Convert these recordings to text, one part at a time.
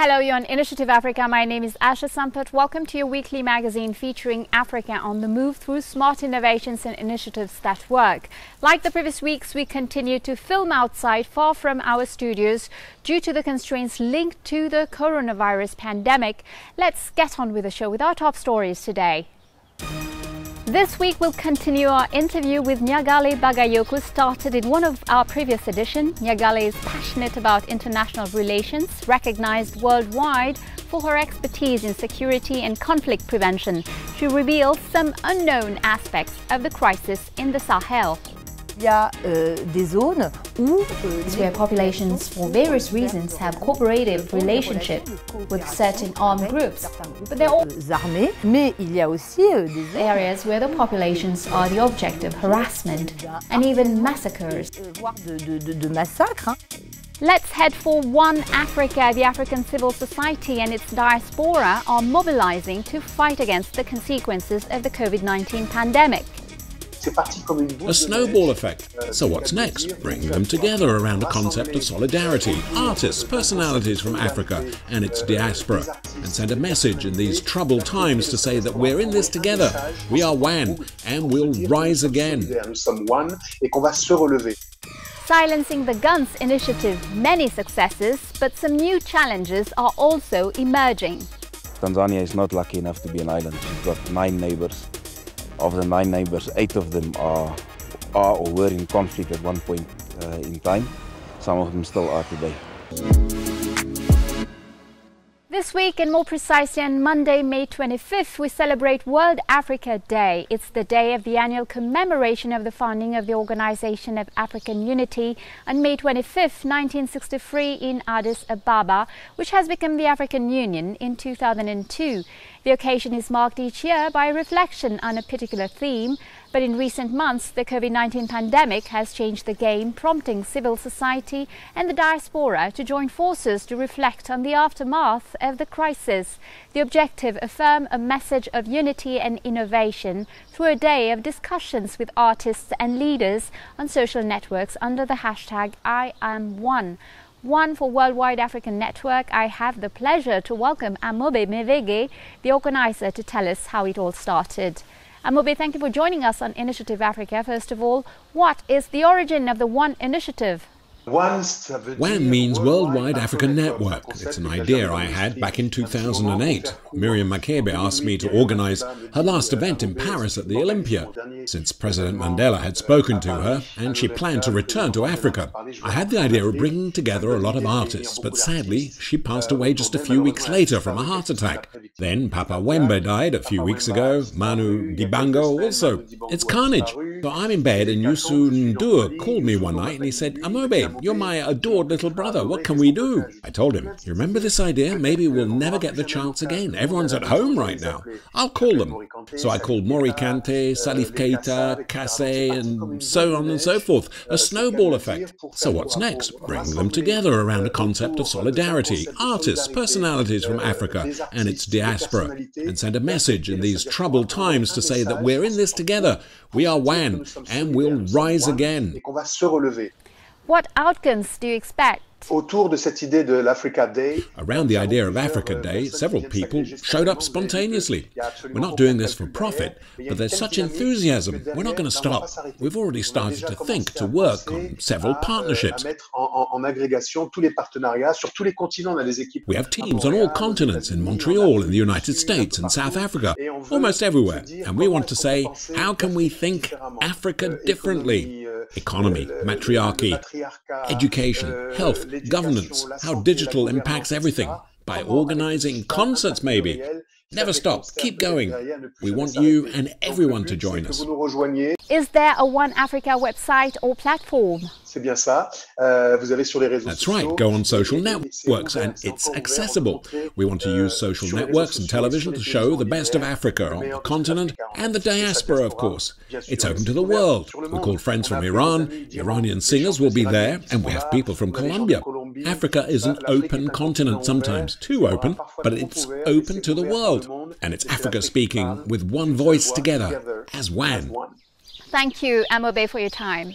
Hello, you're on Initiative Africa. My name is Asha Sampath. Welcome to your weekly magazine featuring Africa on the move through smart innovations and initiatives that work. Like the previous weeks, we continue to film outside far from our studios due to the constraints linked to the coronavirus pandemic. Let's get on with the show with our top stories today. This week we'll continue our interview with Nyagale Bagayoko, started in one of our previous editions. Nyagale is passionate about international relations, recognized worldwide for her expertise in security and conflict prevention. She reveals some unknown aspects of the crisis in the Sahel. It's where populations, for various reasons, have cooperative relationships with certain armed groups, but there are also areas where the populations are the object of harassment and even massacres. Let's head for One Africa. The African civil society and its diaspora are mobilizing to fight against the consequences of the COVID-19 pandemic. A snowball effect. So what's next? Bring them together around a concept of solidarity. Artists, personalities from Africa and its diaspora. And send a message in these troubled times to say that we're in this together. We are one and we'll rise again. Silencing the Guns initiative, many successes, but some new challenges are also emerging. Tanzania is not lucky enough to be an island. We've got 9 neighbors. Of the 9 neighbors, 8 of them are or were in conflict at one point in time. Some of them still are today. This week, and more precisely on Monday, May 25th, we celebrate World Africa Day. It's the day of the annual commemoration of the founding of the Organization of African Unity on May 25th, 1963 in Addis Ababa, which has become the African Union in 2002. The occasion is marked each year by a reflection on a particular theme, but in recent months, the COVID-19 pandemic has changed the game, prompting civil society and the diaspora to join forces to reflect on the aftermath of the crisis. The objective, affirm a message of unity and innovation through a day of discussions with artists and leaders on social networks under the hashtag #IamOne. One for Worldwide African Network. I have the pleasure to welcome Amobe Mevege, the organizer, to tell us how it all started. Amobe, thank you for joining us on Initiative Africa. First of all, what is the origin of the One initiative? WAN means Worldwide African Network. It's an idea I had back in 2008. Miriam Makeba asked me to organize her last event in Paris at the Olympia, since President Mandela had spoken to her and she planned to return to Africa. I had the idea of bringing together a lot of artists, but sadly she passed away just a few weeks later from a heart attack. Then Papa Wemba died a few weeks ago, Manu Dibango also. It's carnage. So I'm in bed and Youssou N'Dour called me one night and he said, "Amobe, you're my adored little brother. What can we do?" I told him, "You remember this idea? Maybe we'll never get the chance again. Everyone's at home right now. I'll call them." So I called Mori Kante, Salif Keita, Kassé, and so on and so forth. A snowball effect. So what's next? Bring them together around a concept of solidarity. Artists, personalities from Africa and its diaspora. And send a message in these troubled times to say that we're in this together. We are one and we'll rise again. What outcomes do you expect? Around the idea of Africa Day, several people showed up spontaneously. We're not doing this for profit, but there's such enthusiasm. We're not going to stop. We've already started to think, to work on several partnerships. We have teams on all continents, in Montreal, in the United States, and South Africa, almost everywhere. And we want to say, how can we think Africa differently? Economy, matriarchy, education, health, governance, how digital impacts everything. By organizing concerts maybe. Never stop, keep going. We want you and everyone to join us. Is there a One Africa website or platform? That's right, go on social networks and it's accessible. We want to use social networks and television to show the best of Africa on the continent and the diaspora, of course. It's open to the world. We call friends from Iran, Iranian singers will be there, and we have people from Colombia. Africa is an open continent, sometimes too open, but it's open to the world. And it's Africa speaking with one voice together, as one. Thank you, Amobe, for your time.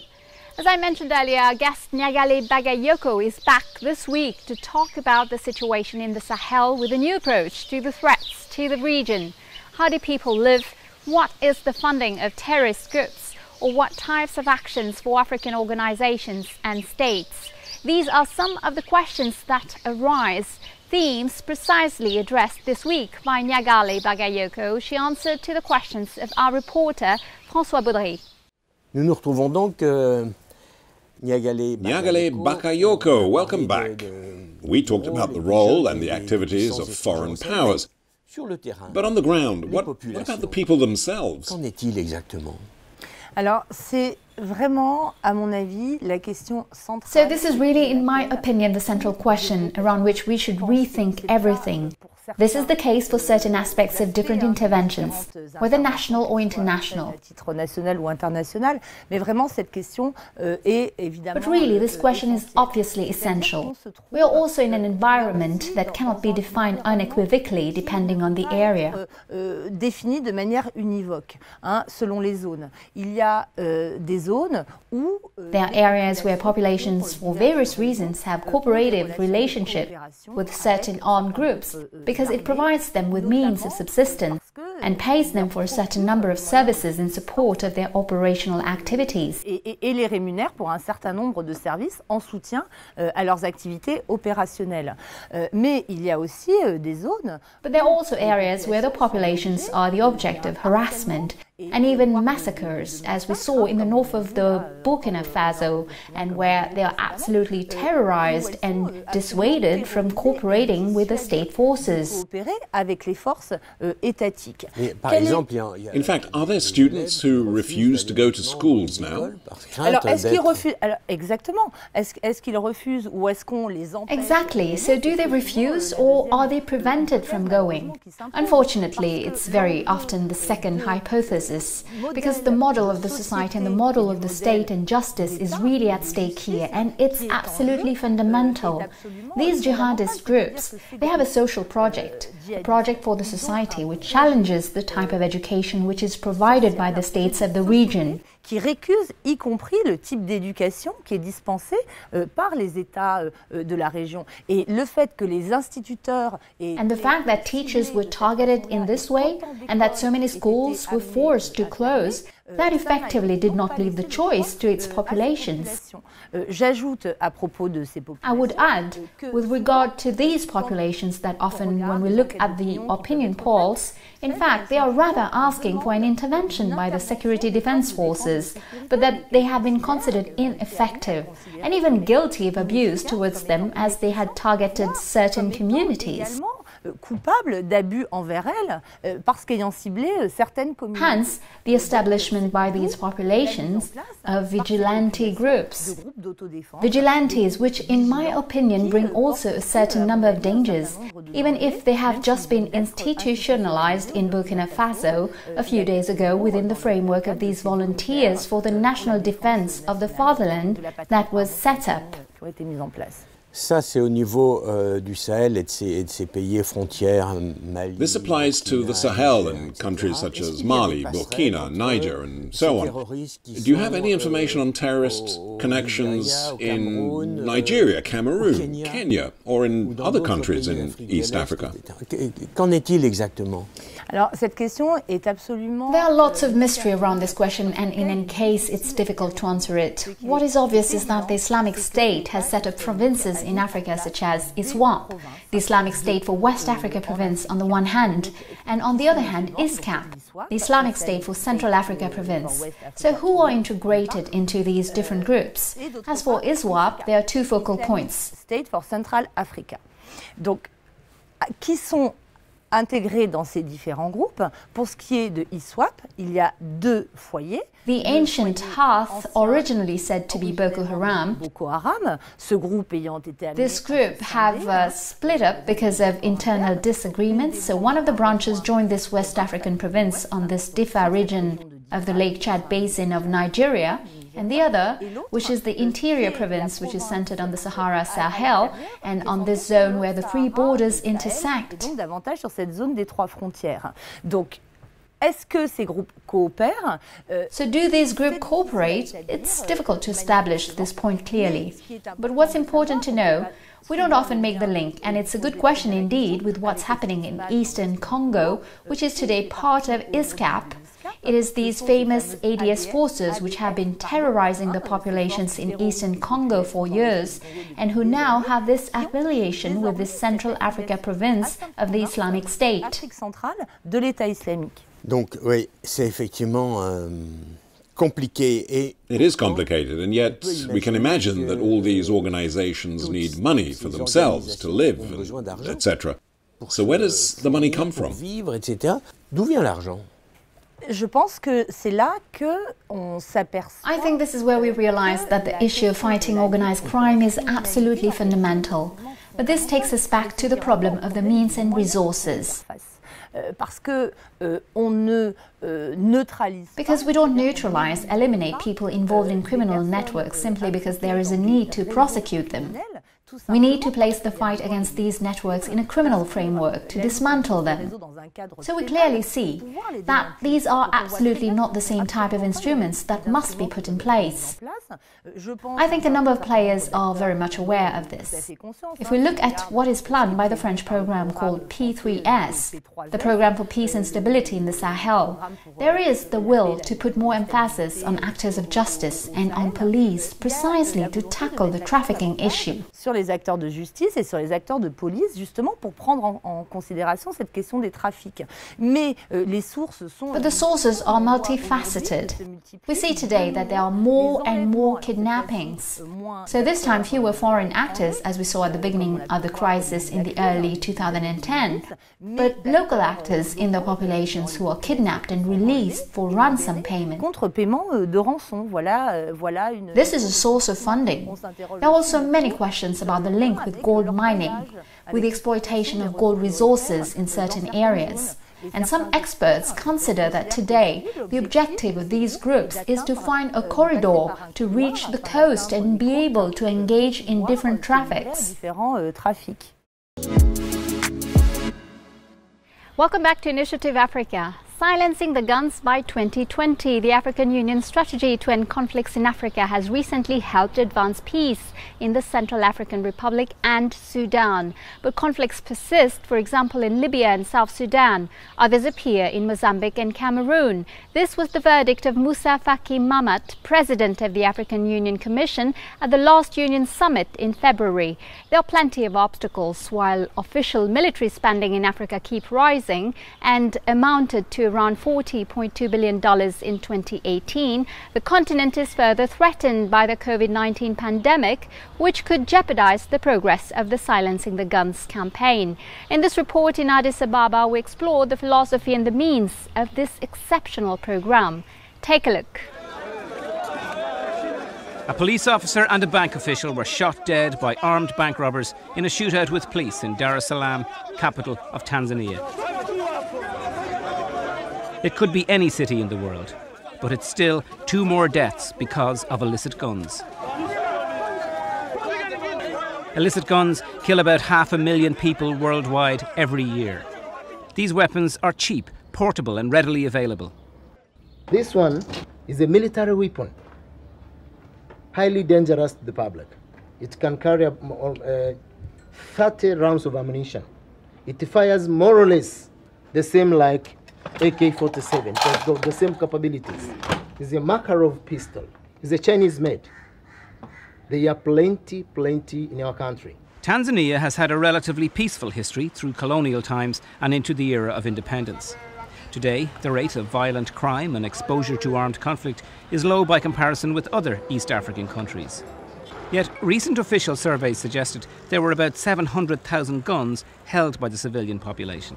As I mentioned earlier, our guest Nyagale Bagayoko is back this week to talk about the situation in the Sahel with a new approach to the threats to the region. How do people live? What is the funding of terrorist groups? Or what types of actions for African organizations and states? These are some of the questions that arise. Themes precisely addressed this week by Nyagale Bagayoko. She answered to the questions of our reporter François Baudry. Nous nous retrouvons donc Nyagale Bakayoko, welcome back. We talked about the role and the activities of foreign powers. But on the ground, what about the people themselves? Qu'en est-il exactement? Alors, c'est vraiment, à mon avis, la question centrale. So this is really, in my opinion, the central question around which we should rethink everything. This is the case for certain aspects of different interventions, whether national or international. Titre national ou international, mais vraiment cette question est évidemment. But really, this question is obviously essential. We are also in an environment that cannot be defined unequivocally depending on the area. Défini de manière univoque, selon les zones. Il y a des zones où there are areas where populations, for various reasons, have cooperative relationship with certain armed groups, because it provides them with means of subsistence and pays them for a certain number of services in support of their operational activities. Et les rémunère pour un certain nombre de services en soutien à leurs activités opérationnelles. Mais il y a aussi des zones. But there are also areas where the populations are the object of harassment and even massacres, as we saw in the north of the Burkina Faso, and where they are absolutely terrorized and dissuaded from cooperating with the state forces. Avec les forces étatiques. In fact, are there students who refuse to go to schools now? Alors, est-ce qu'ils refusent? Alors, exactement. Est-ce qu'ils refusent ou est-ce qu'on les empêche? Exactly. So do they refuse or are they prevented from going? Unfortunately, it's very often the second hypothesis, because the model of the society and the model of the state and justice is really at stake here, and it's absolutely fundamental. These jihadist groups, they have a social project, a project for the society which challenges the type of education which is provided by the states of the region. Qui récuse y compris le type d'éducation qui est dispensé par les États de la région. Et le fait que les instituteurs and the fact that teachers were targeted in this way and that so many schools were forced to close, that effectively did not leave the choice to its populations. J'ajoute à propos de ces populations. I would add, with regard to these populations, that often when we look at the opinion polls, in fact, they are rather asking for an intervention by the security defense forces, but that they have been considered ineffective and even guilty of abuse towards them as they had targeted certain communities. Coupable d'abus envers elles parce qu'ayant ciblé certaines communautés. Hence, the establishment by these populations of vigilante groups. Vigilantes which, in my opinion, bring also a certain number of dangers, even if they have just been institutionalized in Burkina Faso a few days ago within the framework of these volunteers for the national defense of the fatherland that was set up. Ça, c'est au niveau du Sahel et de ses pays frontières, Mali. This applies to the Sahel and countries such as Mali, Burkina, Niger, and so on. Do you have any information on terrorist connections in Nigeria, Cameroon, Kenya, or in other countries in East Africa? Qu'en est-il exactement? Alors, cette question est absolument... There are lots of mystery around this question, and in any case, it's difficult to answer it. What is obvious is that the Islamic State has set up provinces in Africa such as ISWAP, the Islamic State for West Africa Province on the one hand, and on the other hand ISCAP, the Islamic State for Central Africa Province. So who are integrated into these different groups? As for ISWAP, there are two focal points. State for Central Africa. Donc, qui sont intégrés dans ces différents groupes? Pour ce qui est de ISWAP, il y a deux foyers. The ancient Hearth, originally said to be Boko Haram, ce groupe ayant été this group have split up because of internal disagreements. So one of the branches joined this West African province on this Diffa region of the Lake Chad Basin of Nigeria, and the other, which is the interior province, which is centered on the Sahara Sahel and on this zone where the three borders intersect. Donc davantage sur cette zone des trois frontières. Donc Est-ce que ces groupes coopèrent? So do these groups cooperate? It's difficult to establish this point clearly. But what's important to know, we don't often make the link, and it's a good question indeed with what's happening in eastern Congo, which is today part of ISCAP. It is these famous ADS forces which have been terrorizing the populations in eastern Congo for years and who now have this affiliation with the Central Africa province of the Islamic State. Afrique centrale de l'État islamique. Donc oui, c'est effectivement compliqué. Et it is complicated, and yet we can imagine that all these organizations need money for themselves to live, etc. So where does the money come from? Vivre, etc. D'où vient l'argent? Je pense que c'est là que on s'aperçoit. I think this is where we realize that the issue of fighting organized crime is absolutely fundamental. But this takes us back to the problem of the means and resources. Parce que on ne neutralise. Because we don't neutralize, eliminate people involved in criminal networks simply because there is a need to prosecute them. We need to place the fight against these networks in a criminal framework to dismantle them. So we clearly see that these are absolutely not the same type of instruments that must be put in place. I think a number of players are very much aware of this. If we look at what is planned by the French program called P3S, the Program for Peace and Stability in the Sahel, there is the will to put more emphasis on actors of justice and on police precisely to tackle the trafficking issue. Sur les acteurs de justice et sur les acteurs de police, justement pour prendre en considération cette question des trafics. Mais les sources sont... But the sources are multifaceted. We see today that there are more and more kidnappings. So this time fewer foreign actors, as we saw at the beginning of the crisis in the early 2010, but local actors in the populations who are kidnapped and released for ransom payment. Contre-paiement de rançon, voilà une... This is a source of funding. There are also many questions about the link with gold mining, with the exploitation of gold resources in certain areas. And some experts consider that today the objective of these groups is to find a corridor to reach the coast and be able to engage in different traffics. Welcome back to Initiative Africa. Silencing the Guns by 2020, the African Union's strategy to end conflicts in Africa has recently helped advance peace in the Central African Republic and Sudan. But conflicts persist, for example, in Libya and South Sudan. Others appear in Mozambique and Cameroon. This was the verdict of Moussa Faki Mahamat, President of the African Union Commission, at the last Union Summit in February. There are plenty of obstacles, while official military spending in Africa keep rising and amounted to around $40.2 billion in 2018, the continent is further threatened by the COVID-19 pandemic, which could jeopardize the progress of the Silencing the Guns campaign. In this report in Addis Ababa, we explore the philosophy and the means of this exceptional program. Take a look. A police officer and a bank official were shot dead by armed bank robbers in a shootout with police in Dar es Salaam, capital of Tanzania. It could be any city in the world, but it's still 2 more deaths because of illicit guns. Illicit guns kill about 500,000 people worldwide every year. These weapons are cheap, portable and readily available. This one is a military weapon, highly dangerous to the public. It can carry 30 rounds of ammunition. It fires more or less the same like AK-47, it's got the same capabilities. It's a Makarov pistol. It's a Chinese made. There are plenty in our country. Tanzania has had a relatively peaceful history through colonial times and into the era of independence. Today, the rate of violent crime and exposure to armed conflict is low by comparison with other East African countries. Yet recent official surveys suggested there were about 700,000 guns held by the civilian population.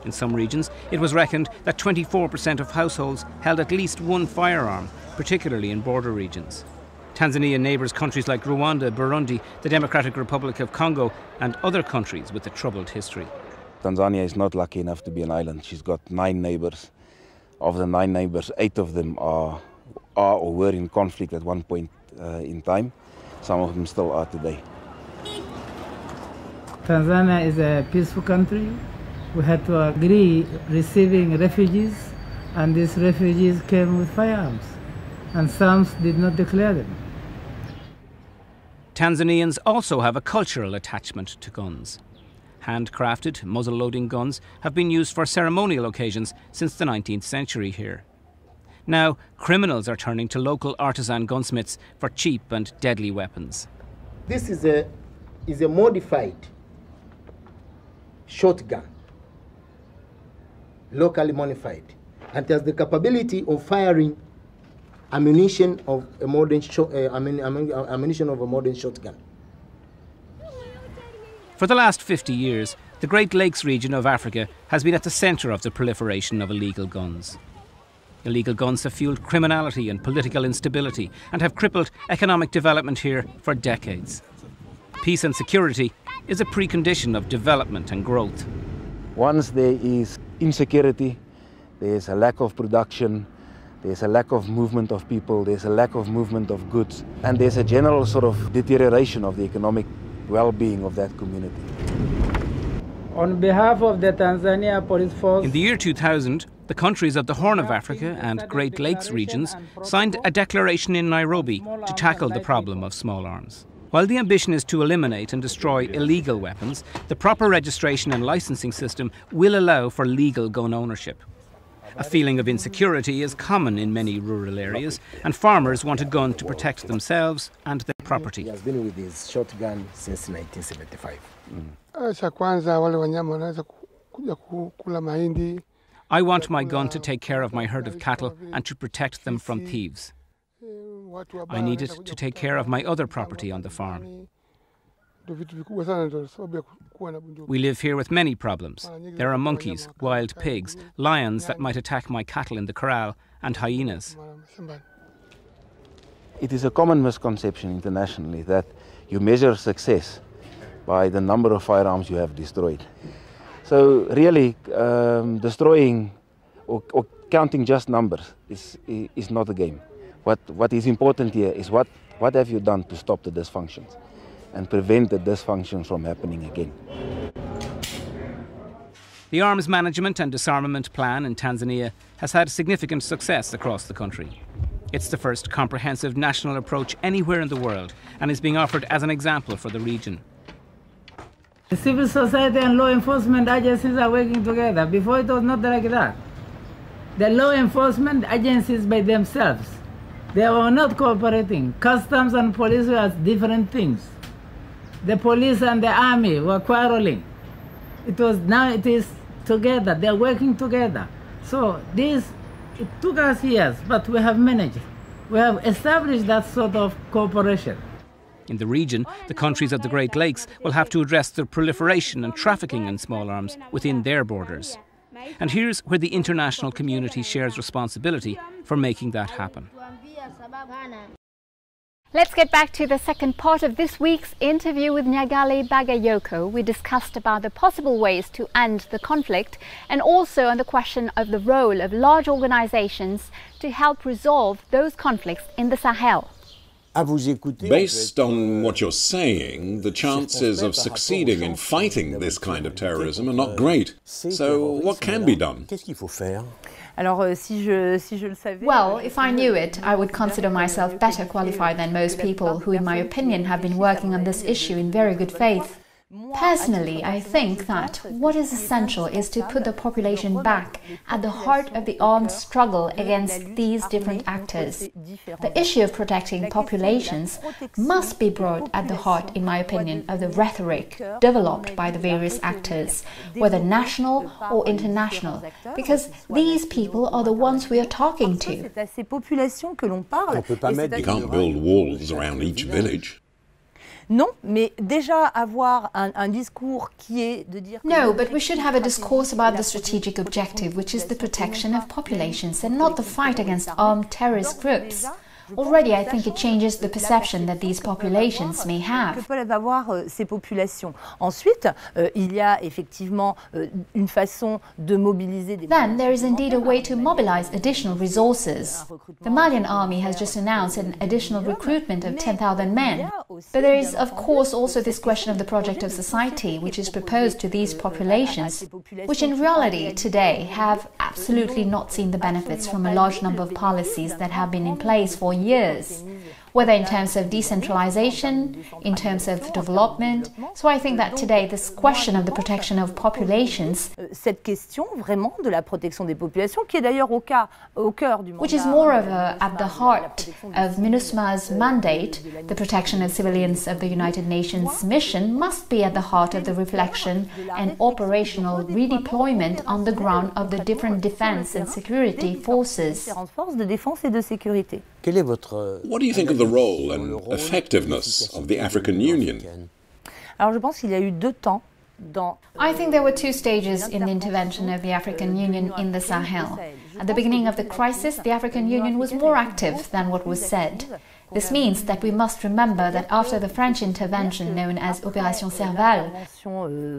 In some regions, it was reckoned that 24% of households held at least one firearm, particularly in border regions. Tanzania neighbors countries like Rwanda, Burundi, the Democratic Republic of Congo, and other countries with a troubled history. Tanzania is not lucky enough to be an island. She's got 9 neighbors. Of the 9 neighbors, 8 of them are or were in conflict at one point in time. Some of them still are today. Tanzania is a peaceful country. We had to agree receiving refugees and these refugees came with firearms, and some did not declare them. Tanzanians also have a cultural attachment to guns. Handcrafted, muzzle-loading guns have been used for ceremonial occasions since the 19th century here. Now, criminals are turning to local artisan gunsmiths for cheap and deadly weapons. This is a modified shotgun, locally modified, and it has the capability of firing ammunition of a modern shotgun. For the last 50 years, the Great Lakes region of Africa has been at the centre of the proliferation of illegal guns. Illegal guns have fueled criminality and political instability and have crippled economic development here for decades. Peace and security is a precondition of development and growth. Once there is insecurity, there's a lack of production, there's a lack of movement of people, there's a lack of movement of goods, and there's a general sort of deterioration of the economic well-being of that community. On behalf of the Tanzania Police Force... In the year 2000, the countries of the Horn of Africa and Great Lakes regions signed a declaration in Nairobi to tackle the problem of small arms. While the ambition is to eliminate and destroy illegal weapons, the proper registration and licensing system will allow for legal gun ownership. A feeling of insecurity is common in many rural areas, and farmers want a gun to protect themselves and their property. He has been with his shotgun since 1975. I want my gun to take care of my herd of cattle and to protect them from thieves. I need it to take care of my other property on the farm. We live here with many problems. There are monkeys, wild pigs, lions that might attack my cattle in the corral, and hyenas. It is a common misconception internationally that you measure success by the number of firearms you have destroyed. So really, destroying or counting just numbers is not a game. What is important here is what have you done to stop the dysfunctions and prevent the dysfunctions from happening again. The arms management and disarmament plan in Tanzania has had significant success across the country. It's the first comprehensive national approach anywhere in the world and is being offered as an example for the region. The civil society and law enforcement agencies are working together. Before it was not like that. The law enforcement agencies by themselves, they were not cooperating. Customs and police were different things. The police and the army were quarreling. Now it is together, they're working together. So it took us years, but we have managed. We have established that sort of cooperation. In the region, the countries of the Great Lakes will have to address the proliferation and trafficking in small arms within their borders. And here's where the international community shares responsibility for making that happen. Let's get back to the second part of this week's interview with Nyagali Bagayoko. We discussed about the possible ways to end the conflict and also on the question of the role of large organizations to help resolve those conflicts in the Sahel. Based on what you're saying, the chances of succeeding in fighting this kind of terrorism are not great. So what can be done? Well, if I knew it, I would consider myself better qualified than most people who, in my opinion, have been working on this issue in very good faith. Personally, I think that what is essential is to put the population back at the heart of the armed struggle against these different actors. The issue of protecting populations must be brought at the heart, in my opinion, of the rhetoric developed by the various actors, whether national or international, because these people are the ones we are talking to. You can't build walls around each village. No, but we should have a discourse about the strategic objective, which is the protection of populations and not the fight against armed terrorist groups. Already, I think it changes the perception that these populations may have. Then there is indeed a way to mobilize additional resources. The Malian army has just announced an additional recruitment of 10,000 men. But there is, of course, also this question of the project of society, which is proposed to these populations, which in reality today have absolutely not seen the benefits from a large number of policies that have been in place for years, whether in terms of decentralization, in terms of development. So I think that today this question of the protection of populations, cette question vraiment de la protection des populations, qui est d'ailleurs au cœur du mandat, which is moreover at the heart of MINUSMA's mandate, the protection of civilians of the United Nations mission, must be at the heart of the reflection and operational redeployment on the ground of the different defense and security forces. Forces de défense et de sécurité. What do you think of the role and effectiveness of the African Union? Alors je pense qu'il y a eu deux temps dans. I think there were two stages in the intervention of the African Union in the Sahel. At the beginning of the crisis, the African Union was more active than what was said. This means that we must remember that after the French intervention known as Opération Serval,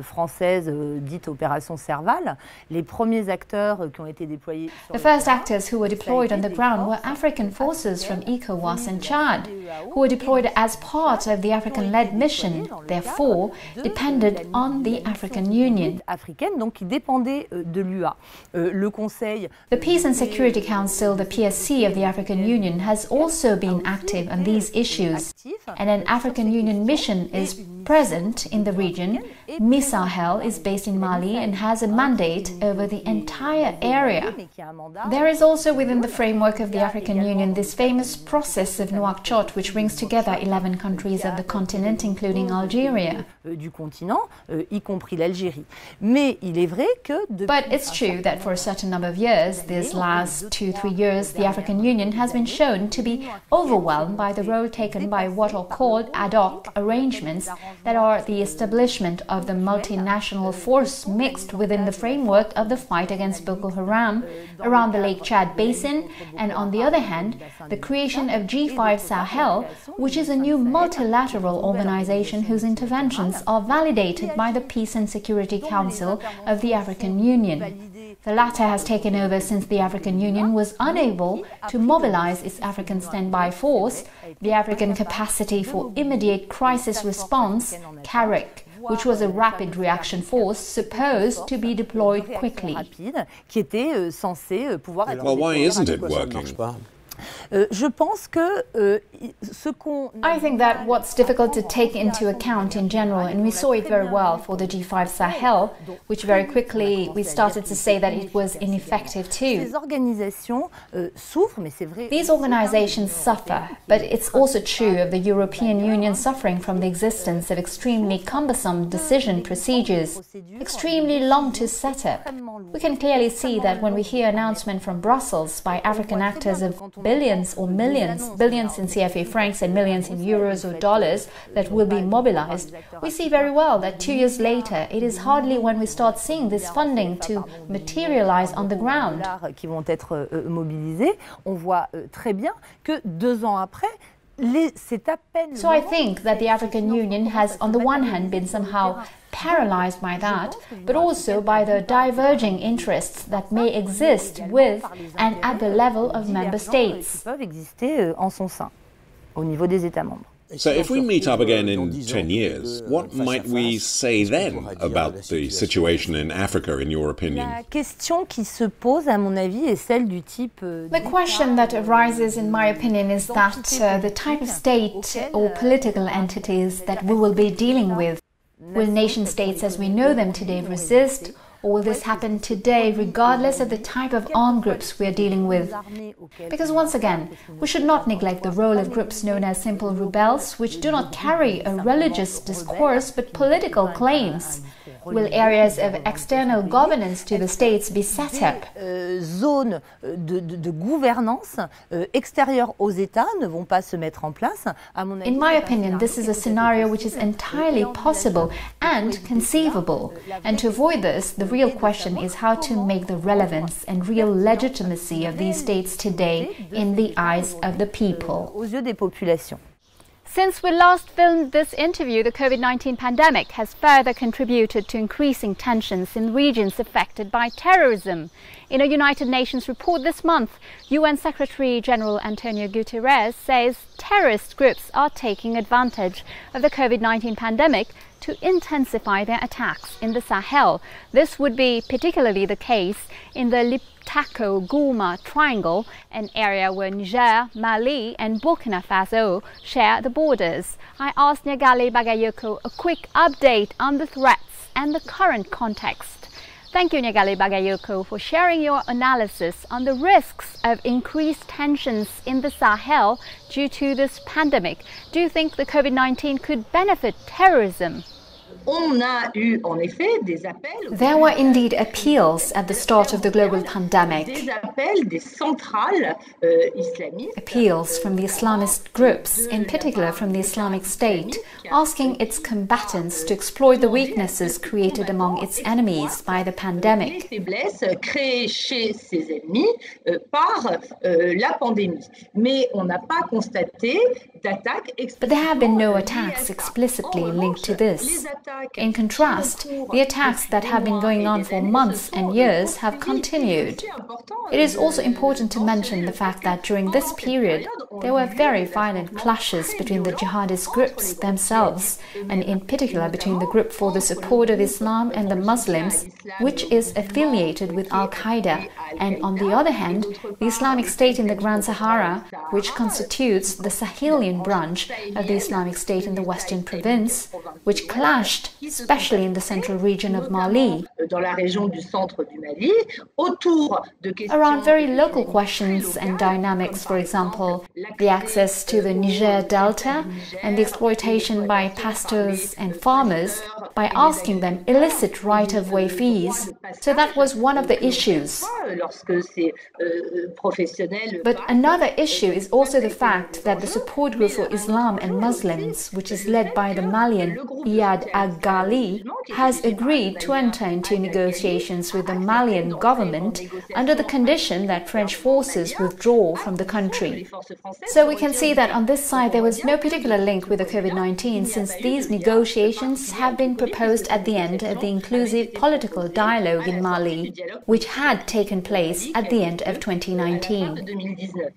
française dite Opération Serval, les premiers acteurs qui ont été déployés. The first actors who were deployed on the ground were African forces from ECOWAS and Chad, who were deployed as part of the African-led mission, therefore depended on the African Union. Africaine, donc qui dépendait de l'UA. Le Conseil. The Peace and Security Council, the PSC of the African Union, has also been active on these issues, and an African Union mission is present in the region. MISAHEL is based in Mali and has a mandate over the entire area. There is also within the framework of the African Union this famous process of Nouakchott, which brings together 11 countries of the continent, including Algeria. Du continent, y compris l'Algérie. Mais il est vrai que But it's true that for a certain number of years, these last 2-3 years, the African Union has been shown to be overwhelmed by the role taken by what are called ad hoc arrangements, that are the establishment of the multinational force mixed within the framework of the fight against Boko Haram around the Lake Chad Basin, and on the other hand, the creation of G5 Sahel, which is a new multilateral organization whose interventions are validated by the Peace and Security Council of the African Union. The latter has taken over since the African Union was unable to mobilize its African Standby Force, the African Capacity for Immediate Crisis Response, CARIC, which was a rapid reaction force supposed to be deployed quickly. Well, why isn't it working? Je pense que I think that what's difficult to take into account in general, and we saw it very well for the G5 Sahel, which very quickly we started to say that it was ineffective too. These organizations suffer, but it's also true of the European Union suffering from the existence of extremely cumbersome decision procedures, extremely long to set up. We can clearly see that when we hear announcements from Brussels by African actors of billions or millions, billions in CFA francs and millions in euros or dollars that will be mobilized, we see very well that 2 years later, it is hardly when we start seeing this funding to materialize on the ground. Qui vont être mobilisés, on voit très bien que 2 ans après, So I think that the African Union has on the one hand been somehow paralyzed by that, but also by the diverging interests that may exist with and at the level of member states. So if we meet up again in 10 years, what might we say then about the situation in Africa, in your opinion? The question that arises, in my opinion, is that the type of state or political entities that we will be dealing with. Will nation-states as we know them today resist, or will this happen today regardless of the type of armed groups we are dealing with? Because once again, we should not neglect the role of groups known as simple rebels, which do not carry a religious discourse but political claims. Will areas of external governance to the states be set up? Zones de gouvernance extérieures aux États ne vont pas se mettre en place. In my opinion, this is a scenario which is entirely possible and conceivable. And to avoid this, the real question is how to make the relevance and real legitimacy of these states today in the eyes of the people. Aux yeux des populations. Since we last filmed this interview, the COVID-19 pandemic has further contributed to increasing tensions in regions affected by terrorism. In a United Nations report this month, UN Secretary General Antonio Guterres says terrorist groups are taking advantage of the COVID-19 pandemic to intensify their attacks in the Sahel. This would be particularly the case in the Liptako-Gouma Triangle, an area where Niger, Mali and Burkina Faso share the borders. I asked Nyagali Bagayoko a quick update on the threats and the current context. Thank you, Nyagali Bagayoko, for sharing your analysis on the risks of increased tensions in the Sahel due to this pandemic. Do you think the COVID-19 could benefit terrorism? There were indeed appeals at the start of the global pandemic. Appeals from the Islamist groups, in particular from the Islamic State, asking its combatants to exploit the weaknesses created among its enemies by the pandemic. But there have been no attacks explicitly linked to this. In contrast, the attacks that have been going on for months and years have continued. It is also important to mention the fact that during this period, there were very violent clashes between the jihadist groups themselves, and in particular between the group for the support of Islam and the Muslims, which is affiliated with Al-Qaeda, and on the other hand, the Islamic State in the Grand Sahara, which constitutes the Sahelian branch of the Islamic State in the Western Province, which clashed especially in the central region of Mali, around very local questions and dynamics, for example, the access to the Niger Delta and the exploitation by pastors and farmers by asking them illicit right-of-way fees. So that was one of the issues. But another issue is also the fact that the support group for Islam and Muslims, which is led by the Malian Iyad Ghali, has agreed to enter into negotiations with the Malian government under the condition that French forces withdraw from the country. So we can see that on this side there was no particular link with the COVID-19, since these negotiations have been proposed at the end of the inclusive political dialogue in Mali, which had taken place at the end of 2019.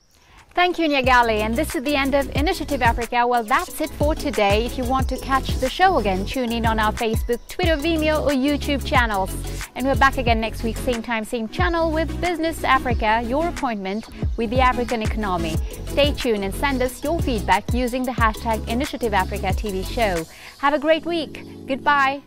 Thank you, Nyagali. And this is the end of Initiative Africa. Well, that's it for today. If you want to catch the show again, tune in on our Facebook, Twitter, Vimeo or YouTube channels. And we're back again next week, same time, same channel with Business Africa, your appointment with the African economy. Stay tuned and send us your feedback using the hashtag Initiative Africa TV show. Have a great week. Goodbye.